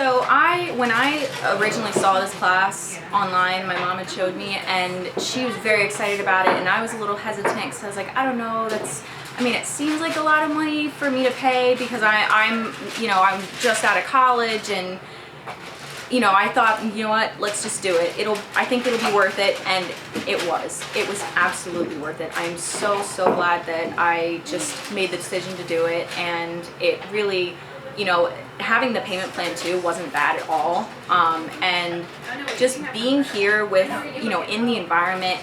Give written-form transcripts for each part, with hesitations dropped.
So when I originally saw this class online, my mom had showed me, and she was very excited about it, and I was a little hesitant because I was like, I don't know, it seems like a lot of money for me to pay because I'm just out of college, and I thought, you know what, let's just do it. I think it'll be worth it, and it was absolutely worth it. I'm so glad that I just made the decision to do it, and it really, having the payment plan too wasn't bad at all. And just being here with, in the environment,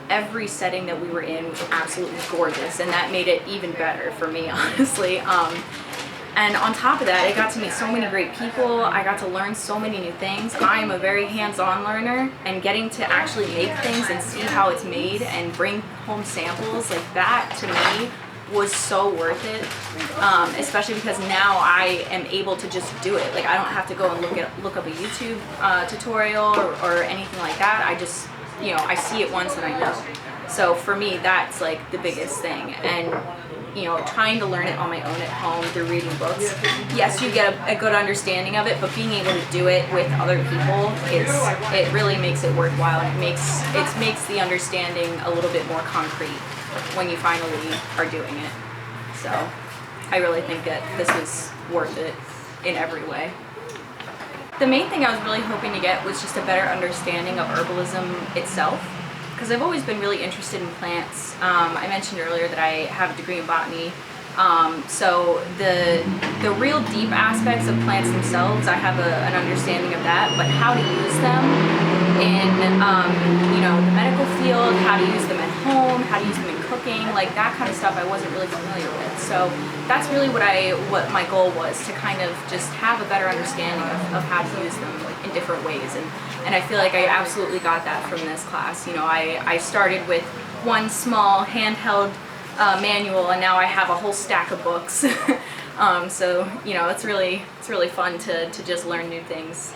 every setting that we were in was absolutely gorgeous, and that made it even better for me, honestly. And on top of that, I got to meet so many great people. I got to learn so many new things. I am a very hands-on learner, and getting to actually make things and see how it's made and bring home samples like that, to me, was so worth it, especially because now I am able to just do it. Like, I don't have to go and look up a YouTube tutorial or anything like that. I just, I see it once and I know. So for me, that's like the biggest thing. And trying to learn it on my own at home through reading books, yes, you get a good understanding of it, but being able to do it with other people, it really makes it worthwhile. It makes the understanding a little bit more concrete when you finally are doing it. So I really think that this was worth it in every way. The main thing I was really hoping to get was just a better understanding of herbalism itself, because I've always been really interested in plants. I mentioned earlier that I have a degree in botany, so the real deep aspects of plants themselves, I have an understanding of that, but how to use them in the medical field, how to use them at home, how to use them in cooking, like that kind of stuff I wasn't really familiar with. So that's really what my goal was, to kind of just have a better understanding of how to use them in different ways, and I feel like I absolutely got that from this class. I started with one small handheld manual, and now I have a whole stack of books. So it's really fun to just learn new things.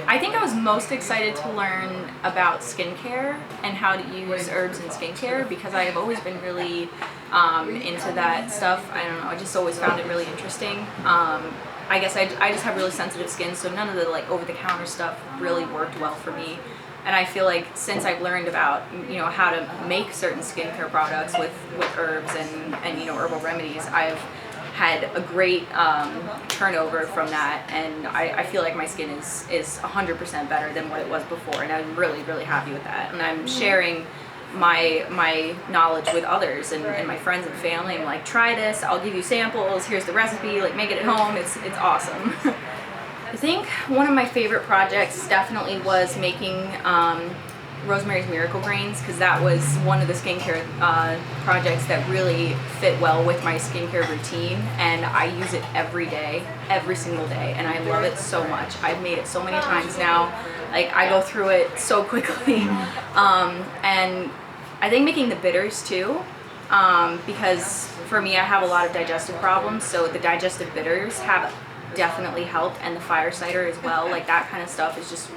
I think I was most excited to learn about skincare and how to use herbs in skincare, because I have always been really into that stuff. I don't know, I just always found it really interesting. I guess I just have really sensitive skin, so none of the over-the-counter stuff really worked well for me. And I feel like since I've learned about how to make certain skincare products with herbs and herbal remedies, I've had a great turnover from that, and I feel like my skin is 100% better than what it was before, and I'm really happy with that. And I'm sharing my knowledge with others and my friends and family. I'm like, try this, I'll give you samples, here's the recipe, like, make it at home. It's awesome. I think one of my favorite projects definitely was making Rosemary's Miracle Grains, because that was one of the skincare projects that really fit well with my skincare routine, and I use it every day, every single day, and I love it so much. I've made it so many times now. Like, I go through it so quickly. And I think making the bitters too, because for me, I have a lot of digestive problems, so the digestive bitters have definitely helped, and the fire cider as well. Like, that kind of stuff is just,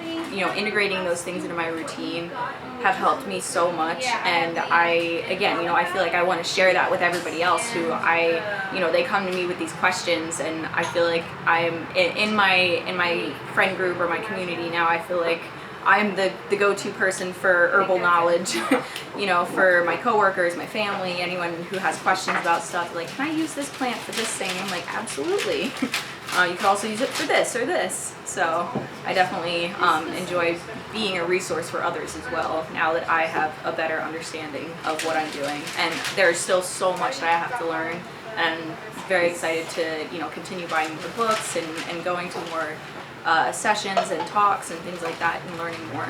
integrating those things into my routine have helped me so much. And I feel like I want to share that with everybody else who they come to me with these questions, and I feel like I'm in my friend group or my community now. I feel like I'm the go-to person for herbal knowledge, for my coworkers, my family, anyone who has questions about stuff, like, can I use this plant for this thing? I'm like, absolutely. You could also use it for this or this. So I definitely enjoy being a resource for others as well, now that I have a better understanding of what I'm doing. And there's still so much that I have to learn, and very excited to continue buying more books and going to more sessions and talks and things like that, and learning more.